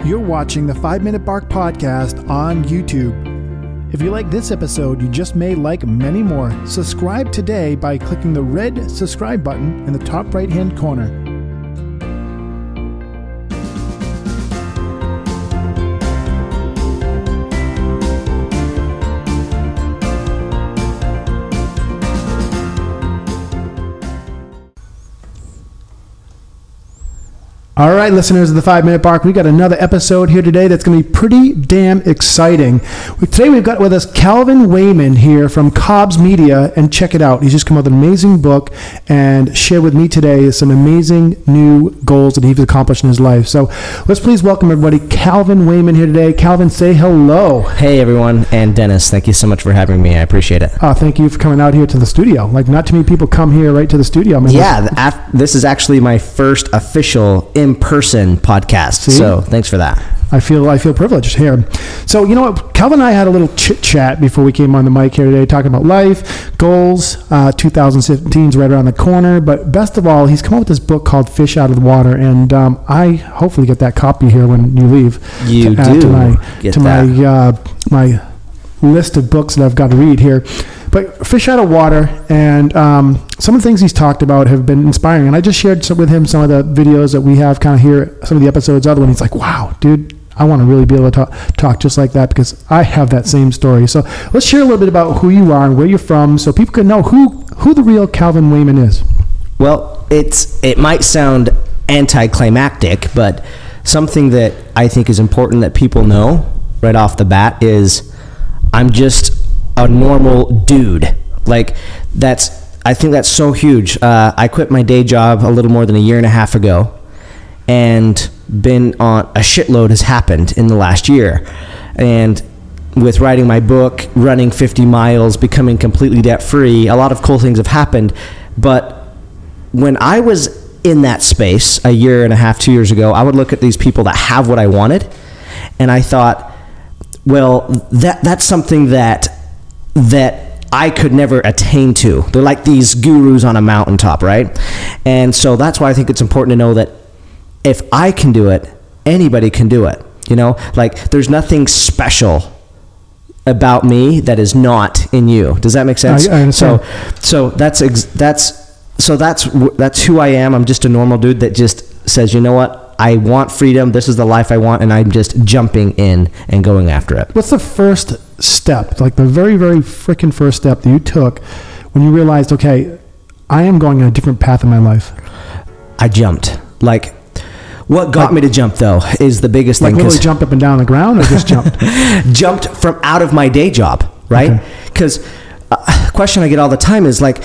You're watching the 5 Minute Bark Podcast on YouTube. If you like this episode, you just may like many more. Subscribe today by clicking the red subscribe button in the top right-hand corner. All right, listeners of the 5 Minute Bark, we got another episode here today that's going to be pretty damn exciting. Today we've got with us Calvin Wayman here from Cobb's Media, and check it out. He's just come out with an amazing book and shared with me today some amazing new goals that he's accomplished in his life. So let's please welcome everybody, Calvin Wayman here today. Calvin, say hello. Hey everyone, and Dennis, thank you so much for having me. I appreciate it. Thank you for coming out here to the studio. Like, not too many people come here right to the studio. I mean, yeah, this is actually my first official in-person podcast. See? So thanks for that. I feel privileged here. So, you know what, Calvin and I had a little chit chat before we came on the mic here today, talking about life, goals. 2017 is right around the corner, but best of all, he's come up with this book called Fish Out of the Water, and I hopefully get that copy here when you leave. You do. My list of books that I've got to read here. But Fish Out of Water, and some of the things he's talked about have been inspiring. And I just shared with him some of the videos that we have kind of here, some of the episodes of it, and he's like, wow, dude, I want to really be able to talk just like that, because I have that same story. So let's share a little bit about who you are and where you're from, so people can know who the real Calvin Wayman is. Well, it might sound anticlimactic, but something that I think is important that people know right off the bat is I'm just a normal dude. Like, I think that's so huge. I quit my day job a little more than a year and a half ago, and been on a shitload has happened in the last year. And with writing my book, running 50 miles, becoming completely debt free, a lot of cool things have happened. But when I was in that space a year and a half, 2 years ago, I would look at these people that have what I wanted, and I thought, well, that's something that I could never attain to. They're like these gurus on a mountaintop, right? And so that's why I think it's important to know that if I can do it, anybody can do it. You know, like, there's nothing special about me that is not in you. Does that make sense? I understand. So that's who I am. I'm just a normal dude that just says, you know what? I want freedom. This is the life I want, and I'm just jumping in and going after it. What's the first step, like the very, very freaking first step that you took when you realized, okay, I am going on a different path in my life? I jumped. Like, what got me to jump, though, is the biggest thing. Like, literally jumped up and down the ground, or just jumped? Jumped from out of my day job, right? Because a question I get all the time is like,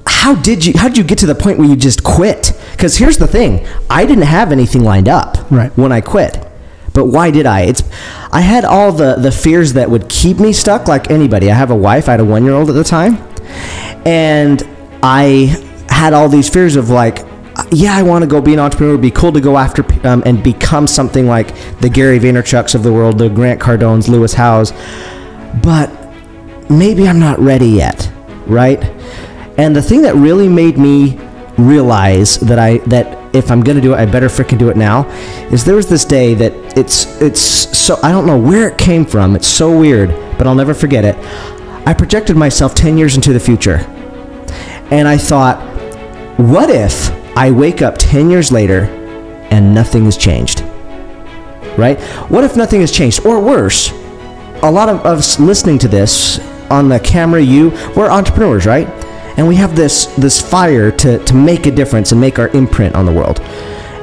how did you get to the point where you just quit? Because here's the thing, I didn't have anything lined up when I quit. But why did I? I had all the fears that would keep me stuck, like anybody. I have a wife. I had a 1-year-old at the time. And I had all these fears of, like, yeah, I want to go be an entrepreneur. It'd be cool to go after and become something like the Gary Vaynerchuks of the world, the Grant Cardones, Lewis Howes. But maybe I'm not ready yet, right? And the thing that really made me realize that if I'm going to do it, I better freaking do it now, is there was this day that it's so, I don't know where it came from. It's so weird, but I'll never forget it. I projected myself 10 years into the future. And I thought, what if I wake up 10 years later and nothing has changed? Right? What if nothing has changed? Or worse, a lot of us listening to this on the camera, we're entrepreneurs, right? And we have this fire to make a difference and make our imprint on the world.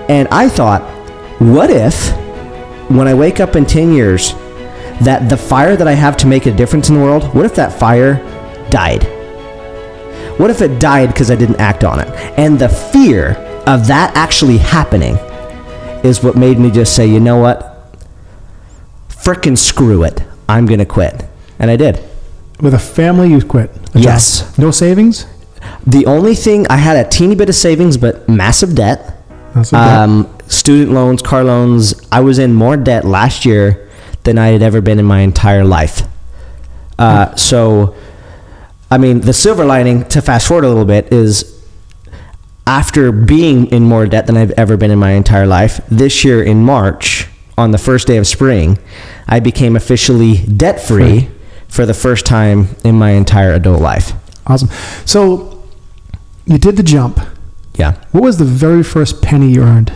And I thought, what if when I wake up in 10 years, that the fire that I have to make a difference in the world, what if that fire died? What if it died because I didn't act on it? And the fear of that actually happening is what made me just say, you know what? Frickin' screw it. I'm going to quit. And I did. With a family, you quit? Yes. No savings? The only thing, I had a teeny bit of savings, but massive debt. Student loans, car loans. I was in more debt last year than I had ever been in my entire life. So, I mean, the silver lining, to fast forward a little bit, is after being in more debt than I've ever been in my entire life, this year in March, on the first day of spring, I became officially debt-free for the first time in my entire adult life. Awesome. So you did the jump. Yeah. What was the very first penny you earned?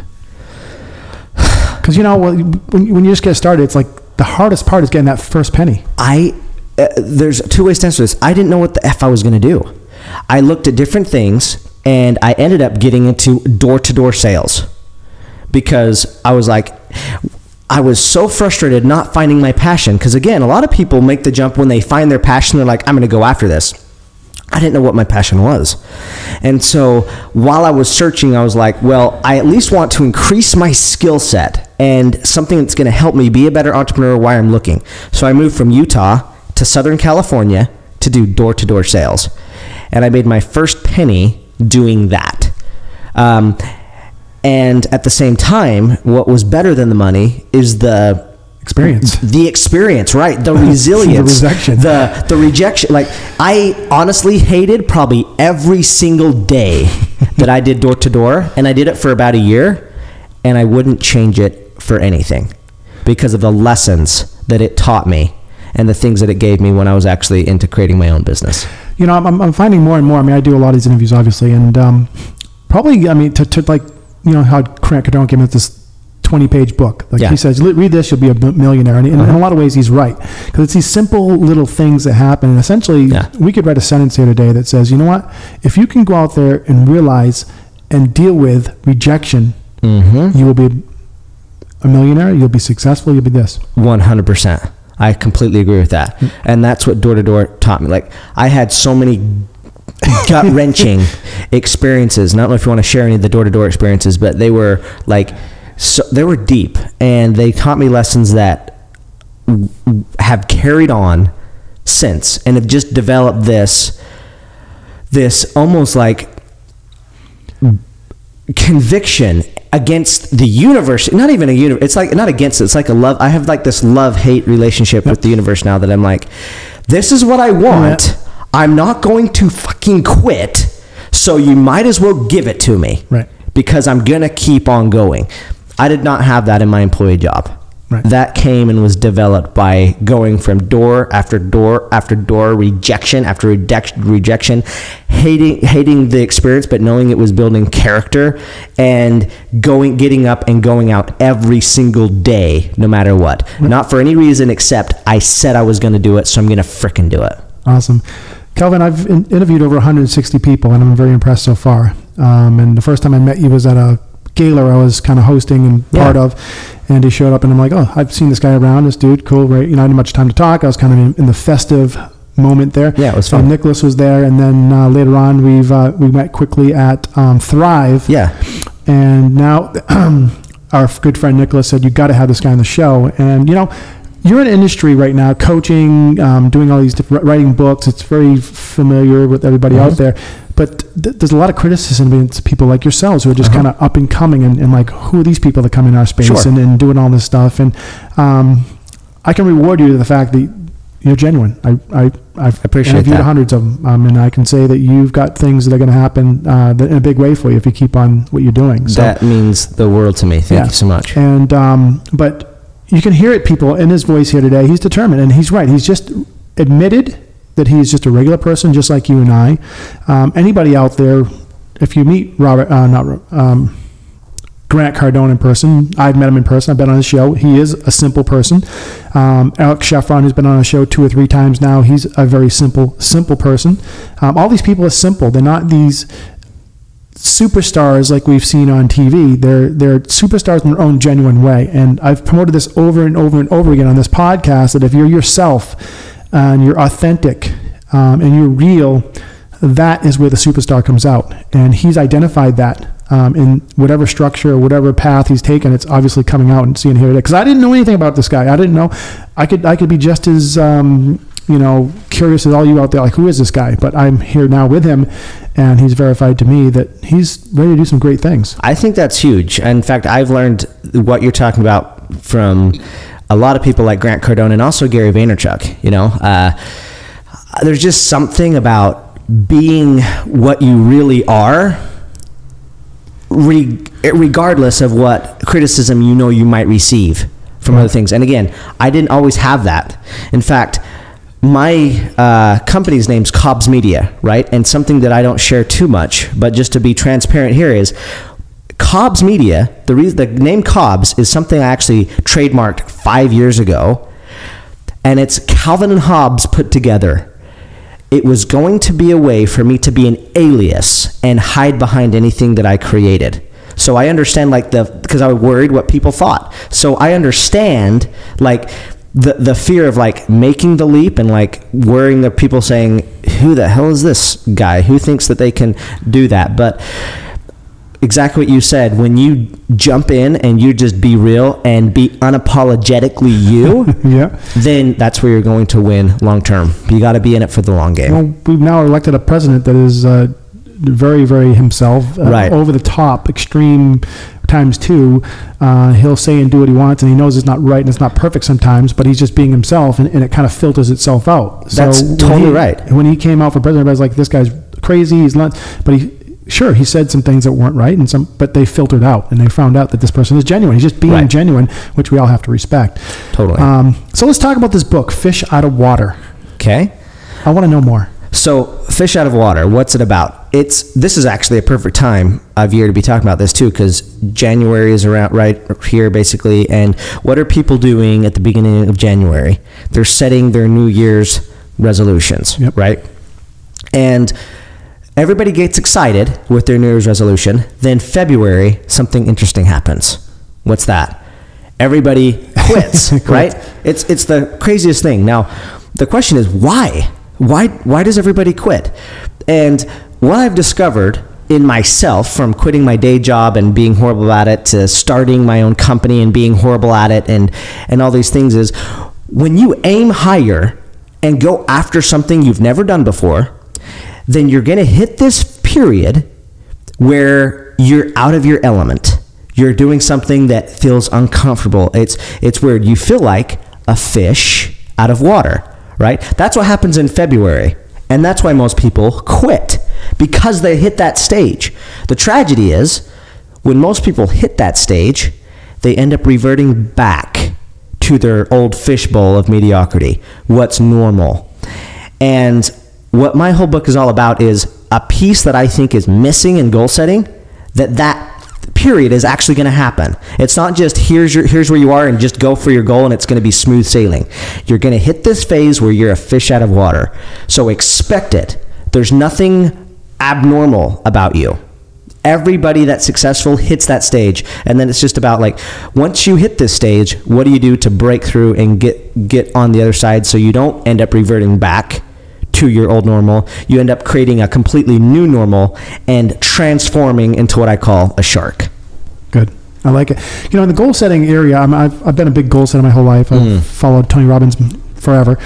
Because, when you just get started, it's like the hardest part is getting that first penny. There's two ways to answer this. I didn't know what the F I was going to do. I looked at different things, and I ended up getting into door-to-door sales because I was so frustrated not finding my passion. Because, again, a lot of people make the jump when they find their passion. They're like, I'm going to go after this. I didn't know what my passion was. And so while I was searching, I was like, well, I at least want to increase my skill set and something that's going to help me be a better entrepreneur while I'm looking. So I moved from Utah to Southern California to do door-to-door sales. And I made my first penny doing that. And at the same time, what was better than the money is the experience, right? The resilience, the rejection. Like, I honestly hated probably every single day that I did door to door, and I did it for about a year, and I wouldn't change it for anything because of the lessons that it taught me and the things that it gave me when I was actually into creating my own business. I'm finding more and more. I mean, I do a lot of these interviews, obviously, and probably, I mean, to like, how Grant Cardone came with this 20-page book. Like he says, read this, you'll be a millionaire. And in a lot of ways, he's right. Because it's these simple little things that happen. And essentially, we could write a sentence here today that says, you know what? If you can go out there and realize and deal with rejection, you will be a millionaire, you'll be successful, you'll be this. 100%. I completely agree with that. And that's what door-to-door taught me. Like, I had so many gut-wrenching experiences. And I don't know if you want to share any of the door-to-door experiences, but they were like... So they were deep, and they taught me lessons that have carried on since, and have just developed this almost like conviction against the universe. Not even a universe. It's like not against it. It's like a love. I have like this love-hate relationship with the universe now that I'm like, this is what I want. I'm not going to fucking quit. So you might as well give it to me, right? Because I'm gonna keep on going. I did not have that in my employee job. Right. That came and was developed by going from door after door after door, rejection after rejection, hating the experience, but knowing it was building character, and getting up and going out every single day, no matter what. Right. Not for any reason except I said I was going to do it, so I'm going to frickin' do it. Awesome. Calvin, I've interviewed over 160 people, and I'm very impressed so far. And the first time I met you was at a gala I was kind of hosting and part of, and he showed up, and I'm like, oh, I've seen this guy around, this dude, cool, right? I didn't have much time to talk. I was kind of in the festive moment there. Yeah, it was fun. Nicholas was there, and then later on, we met quickly at Thrive. Yeah. And now our good friend Nicholas said, you got to have this guy on the show. And, you're in industry right now, coaching, doing all these different, writing books. It's very familiar with everybody out there. But there's a lot of criticism against people like yourselves who are just kind of up and coming and like, who are these people that come in our space and doing all this stuff? And I can reward you to the fact that you're genuine. I appreciate that. I've interviewed hundreds of them, and I can say that you've got things that are going to happen in a big way for you if you keep on what you're doing. So, that means the world to me. Thank you so much. And but you can hear it, people, in his voice here today. He's determined, and he's right. He's just admitted that he's just a regular person, just like you and I. Anybody out there, if you meet Grant Cardone in person, I've met him in person, I've been on his show. He is a simple person. Alex Sheffron, who's been on a show 2 or 3 times now, he's a very simple person. All these people are simple. They're not these superstars like we've seen on TV. They're superstars in their own genuine way. And I've promoted this over and over and over again on this podcast, that if you're yourself and you're authentic and you're real, that is where the superstar comes out. And he's identified that in whatever structure or whatever path he's taken. It's obviously coming out and seeing here today. Because I didn't know anything about this guy. I didn't know. I could be just as curious as all you out there. Like, who is this guy? But I'm here now with him, and he's verified to me that he's ready to do some great things. I think that's huge. In fact, I've learned what you're talking about from a lot of people like Grant Cardone and also Gary Vaynerchuk. There's just something about being what you really are, regardless of what criticism you might receive from other things. And again, I didn't always have that. In fact, my company's name's Cobb's Media, right? And something that I don't share too much, but just to be transparent here is Cobb's Media, the name Cobb's is something I actually trademarked 5 years ago, and it's Calvin and Hobbes put together. It was going to be a way for me to be an alias and hide behind anything that I created. So I understand, like, because I was worried what people thought. So I understand, like, the fear of, like, making the leap and, like, worrying the people saying, who the hell is this guy? Who thinks that they can do that? But exactly what you said, when you jump in and you just be real and be unapologetically you, yeah, then that's where you're going to win long term. You got to be in it for the long game. Well, we've now elected a president that is very, very himself, right, over the top, extreme times two. He'll say and do what he wants, and he knows it's not right and it's not perfect sometimes, but he's just being himself, and it kind of filters itself out. That's totally right. When he came out for president, everybody's like, this guy's crazy, he's nuts. But he said some things that weren't right, but they filtered out, and they found out that this person is genuine. He's just being genuine, which we all have to respect. Totally. So let's talk about this book, Fish Out of Water. Okay. I want to know more. So, Fish Out of Water, what's it about? This is actually a perfect time of year to be talking about this too, because January is around right here basically, and what are people doing at the beginning of January? They're setting their New Year's resolutions, right? And everybody gets excited with their New Year's resolution. Then February, something interesting happens. What's that? Everybody quits, right? It's the craziest thing. Now, the question is why? Why does everybody quit? And what I've discovered in myself, from quitting my day job and being horrible at it to starting my own company and being horrible at it and all these things, is when you aim higher and go after something you've never done before, then you're going to hit this period where you're out of your element. You're doing something that feels uncomfortable. It's weird. You feel like a fish out of water, right? That's what happens in February. And that's why most people quit, because they hit that stage. The tragedy is, when most people hit that stage, they end up reverting back to their old fishbowl of mediocrity, what's normal. And what my whole book is all about is a piece that I think is missing in goal setting, that period is actually going to happen. It's not just here's where you are and just go for your goal and it's going to be smooth sailing. You're going to hit this phase where you're a fish out of water. So expect it. There's nothing abnormal about you. Everybody that's successful hits that stage, and then it's just about, like, once you hit this stage, what do you do to break through and get on the other side so you don't end up reverting back to your old normal? You end up creating a completely new normal and transforming into what I call a shark. Good. I like it. You know, in the goal setting area, I've been a big goal setter my whole life. I've followed Tony Robbins forever,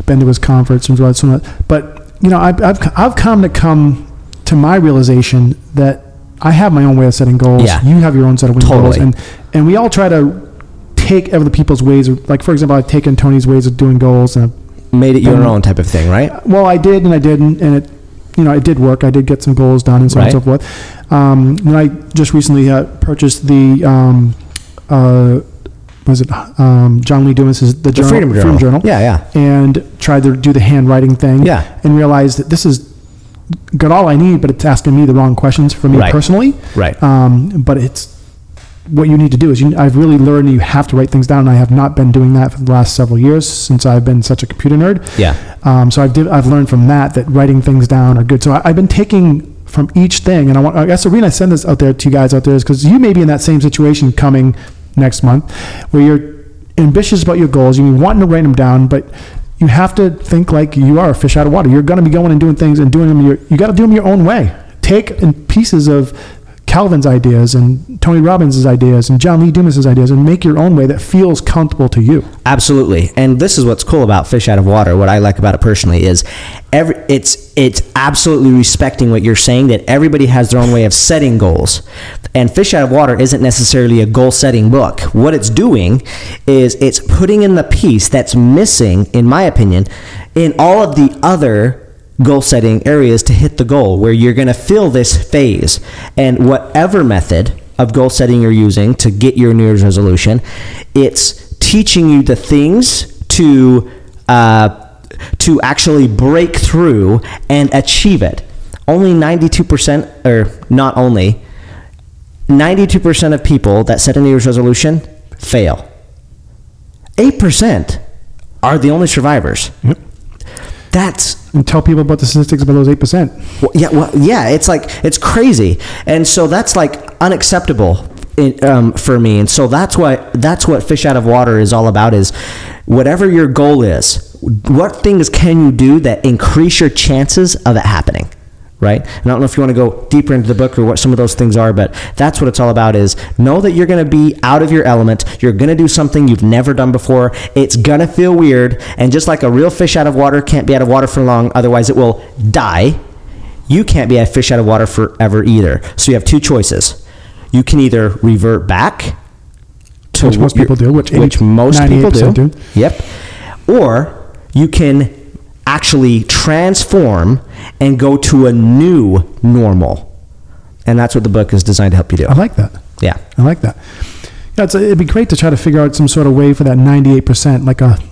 been to his conference and so on. But, you know, I've come to my realization that I have my own way of setting goals. Yeah. You have your own set of goals. Totally. And we all try to take other people's ways. Like, for example, I've taken Tony's ways of doing goals and made it your own type of thing, right? Well, I did and I didn't, and it did work. I did get some goals done and so on and so forth. And I just recently purchased the John Lee Dumas's the Freedom Journal. Yeah. And tried to do the handwriting thing. Yeah. And realized that this is got all I need, but it's asking me the wrong questions for me personally. Right. But it's what you need to do is I've really learned you have to write things down, and I have not been doing that for the last several years since I've been such a computer nerd. Yeah. So I've learned from that writing things down are good. So I've been taking from each thing, and I guess the reason I send this out there to you guys out there is because you may be in that same situation coming next month, where you're ambitious about your goals, you're wanting to write them down, but you have to think like you are a fish out of water. You're going to be going and doing things and doing them. You got to do them your own way. Take in pieces of Calvin's ideas and Tony Robbins' ideas and John Lee Dumas's ideas and make your own way that feels comfortable to you. Absolutely. And this is what's cool about Fish Out of Water. What I like about it personally is it's absolutely respecting what you're saying, that everybody has their own way of setting goals. And Fish Out of Water isn't necessarily a goal setting book. What it's doing is it's putting in the piece that's missing, in my opinion, in all of the other goal setting areas to hit the goal, where you're going to fill this phase. And whatever method of goal setting you're using to get your New Year's resolution, it's teaching you the things to actually break through and achieve it. Only 92%, or not only, 92% of people that set a New Year's resolution fail. 8% are the only survivors. Yep. And tell people about the statistics about those 8%. Yeah, it's like, it's crazy. And so that's like unacceptable for me. And so that's what Fish Out of Water is all about, is whatever your goal is, what things can you do that increase your chances of it happening? Right? And I don't know if you want to go deeper into the book or what some of those things are, but that's what it's all about, is know that you're going to be out of your element. You're going to do something you've never done before. It's going to feel weird. And just like a real fish out of water can't be out of water for long, otherwise it will die, you can't be a fish out of water forever either. So you have two choices. You can either revert back to which most people do, which most people do. do. Yep. Or you can actually transform and go to a new normal. And that's what the book is designed to help you do. I like that. Yeah. I like that. Yeah, it'd be great to try to figure out some sort of way for that 98%,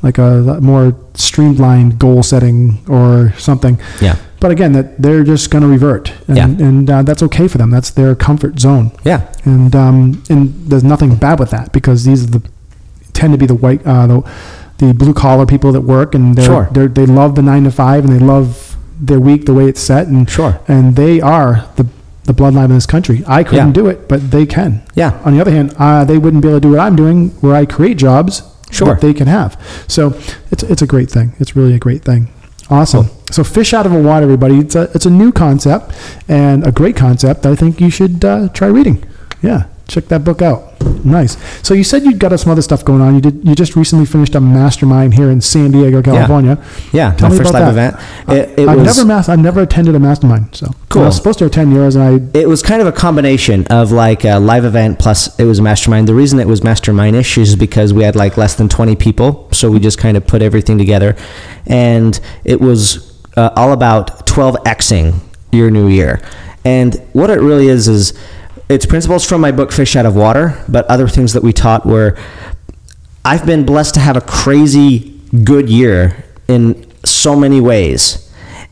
like a more streamlined goal setting or something. Yeah. But again, that they're just going to revert, and that's okay for them. That's their comfort zone. Yeah. And there's nothing bad with that, because these are tend to be the white, the blue collar people that work, and they love the 9 to 5, and they love their week the way it's set, and and they are the bloodline of this country. I couldn't do it, but they can. Yeah. On the other hand, they wouldn't be able to do what I'm doing, where I create jobs that they can have. So it's a great thing. It's really a great thing. Awesome. Cool. So Fish Out of a Water, everybody. It's a new concept, and a great concept. I think you should try reading. Yeah. Check that book out. Nice. So you said you got some other stuff going on. You just recently finished a Mastermind here in San Diego, California. Yeah. Tell me my first about live that. event. I've never attended a Mastermind. So cool. I was supposed to attend yours, and it was kind of a combination of like a live event plus it was a Mastermind. The reason it was Mastermind-ish is because we had like less than 20 people, so we just kind of put everything together, and it was all about 12xing your new year. And what it really is it's principles from my book, Fish Out of Water, but other things that we taught were, I've been blessed to have a crazy good year in so many ways.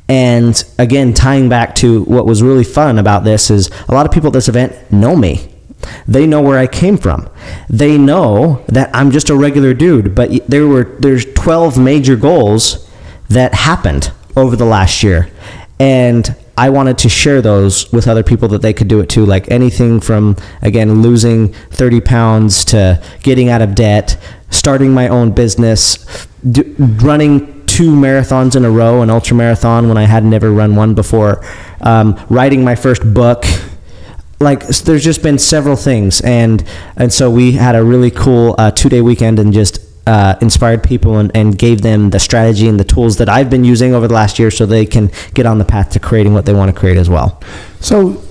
And again, tying back to what was really fun about this is a lot of people at this event know me. They know where I came from. They know that I'm just a regular dude, but there's 12 major goals that happened over the last year. And I wanted to share those with other people that they could do it too, like anything from, again, losing 30 pounds to getting out of debt, starting my own business, running 2 marathons in a row, an ultra marathon when I had never run one before, writing my first book. Like, there's just been several things. And so we had a really cool 2-day weekend and just inspired people and gave them the strategy and the tools that I've been using over the last year so they can get on the path to creating what they want to create as well. So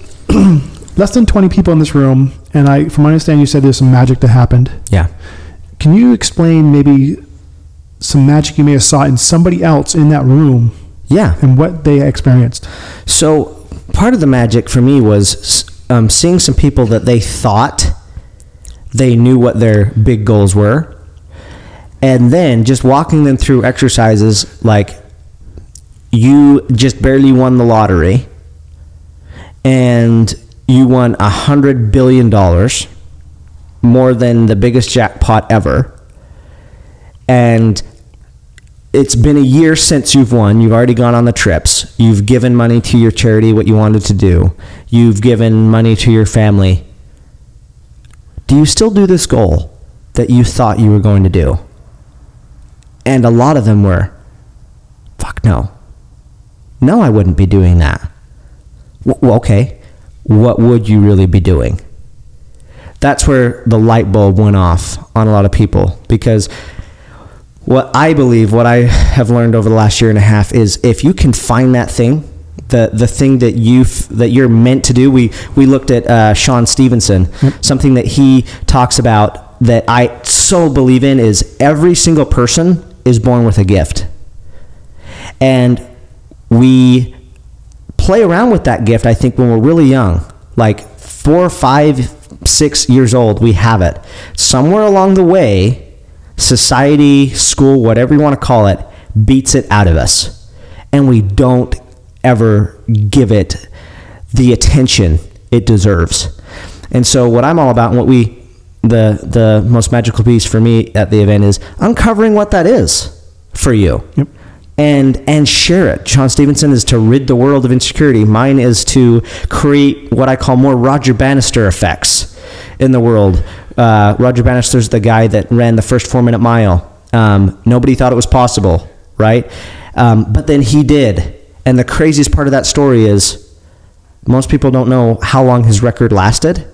less than 20 people in this room, and from my understanding, you said there's some magic that happened. Yeah. Can you explain maybe some magic you may have saw in somebody else in that room? Yeah. And what they experienced? So part of the magic for me was seeing some people that they thought they knew what their big goals were, and then just walking them through exercises like, you just barely won the lottery and you won $100 billion, more than the biggest jackpot ever. And it's been a year since you've won. You've already gone on the trips. You've given money to your charity, what you wanted to do. You've given money to your family. Do you still do this goal that you thought you were going to do? And a lot of them were, fuck no. No, I wouldn't be doing that. Well, okay, what would you really be doing? That's where the light bulb went off on a lot of people, because what I have learned over the last year and a half is if you can find that thing, the thing that you're meant to do. We looked at Sean Stevenson. Yep. Something that he talks about that I so believe in is every single person is born with a gift. And we play around with that gift, I think, when we're really young, like 4, 5, 6 years old, we have it. Somewhere along the way, society, school, whatever you want to call it, beats it out of us. And we don't ever give it the attention it deserves. And so what I'm all about, and what the most magical piece for me at the event is uncovering what that is for you. Yep. And share it. Sean Stevenson is to rid the world of insecurity. Mine is to create what I call more Roger Bannister effects in the world. Roger Bannister's the guy that ran the first 4-minute mile. Nobody thought it was possible, right? But then he did. And the craziest part of that story is most people don't know how long his record lasted.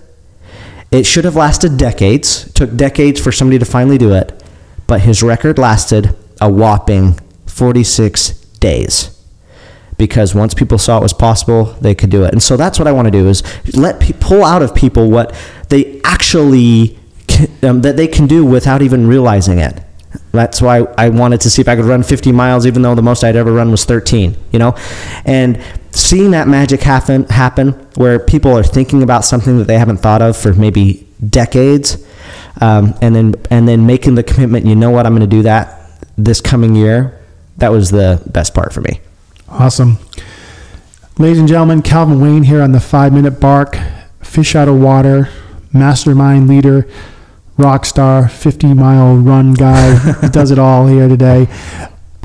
It should have lasted decades. It took decades for somebody to finally do it. But his record lasted a whopping 46 days. Because once people saw it was possible, they could do it. And so that's what I want to do, is pull out of people what they actually that they can do without even realizing it. That's why I wanted to see if I could run 50 miles, even though the most I'd ever run was 13, and seeing that magic happen where people are thinking about something that they haven't thought of for maybe decades, and then making the commitment, I'm going to do that this coming year. That was the best part for me. Awesome. Ladies and gentlemen, Calvin Wayne here on the 5-Minute Bark, fish out of water, mastermind leader, rock star, 50-mile run guy. He does it all here today.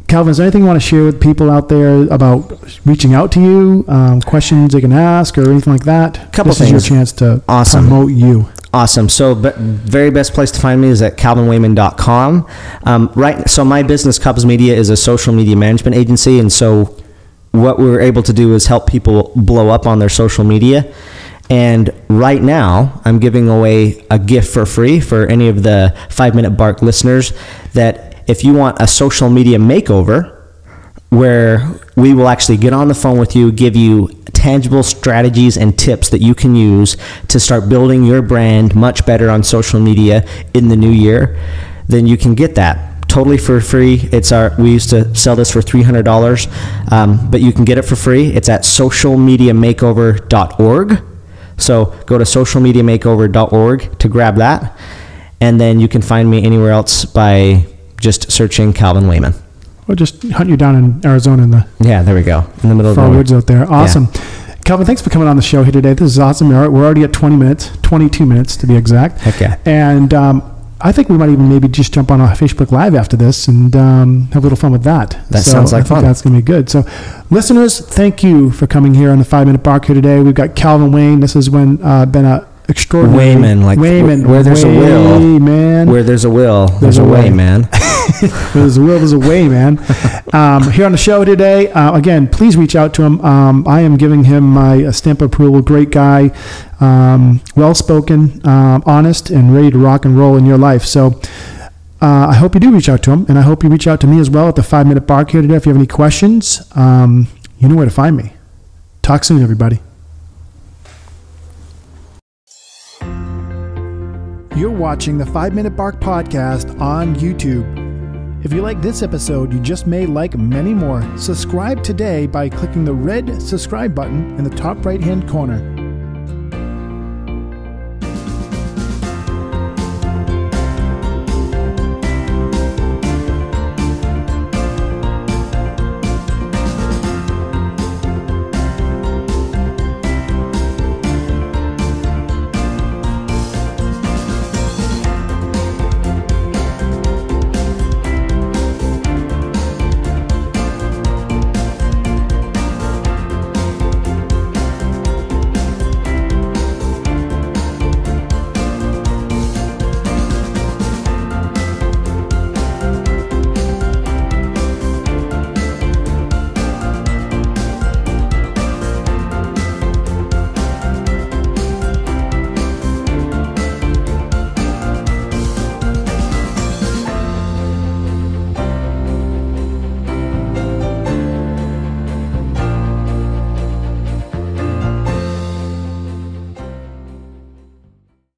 Calvin, is there anything you want to share with people out there about reaching out to you, questions they can ask or anything like that? Couple things. This is your chance to promote you. Awesome. So, very best place to find me is at calvinwayman.com. So my business, Cubs Media, is a social media management agency. And so what we're able to do is help people blow up on their social media. And right now, I'm giving away a gift for free for any of the 5-Minute Bark listeners, that if you want a social media makeover, where we will actually get on the phone with you, give you tangible strategies and tips that you can use to start building your brand much better on social media in the new year, then you can get that totally for free. We used to sell this for $300, but you can get it for free. It's at socialmediamakeover.org. So go to socialmediamakeover.org to grab that, and then you can find me anywhere else by just searching Calvin Wayman. Or just hunt you down in Arizona there we go, in the middle of the woods out there. Awesome. Yeah. Calvin, thanks for coming on the show here today. This is awesome. We're already at 22 minutes to be exact. Heck yeah. And I think we might even maybe just jump on a Facebook Live after this and have a little fun with that. Sounds like fun. That's going to be good. So listeners, thank you for coming here on the 5-Minute Bark here today. We've got Calvin Wayne. This has been a extraordinary Wayman, where there's a will, man. Where there's a will, there's a way, man. Where there's a will, there's a way, man. Here on the show today, again, please reach out to him. I am giving him my stamp of approval. Great guy, well-spoken, honest, and ready to rock and roll in your life. So I hope you do reach out to him, and I hope you reach out to me as well at the 5-Minute Bark here today. If you have any questions, you know where to find me. Talk soon, everybody. You're watching the 5-Minute Bark podcast on YouTube. If you like this episode, you just may like many more. Subscribe today by clicking the red subscribe button in the top right-hand corner.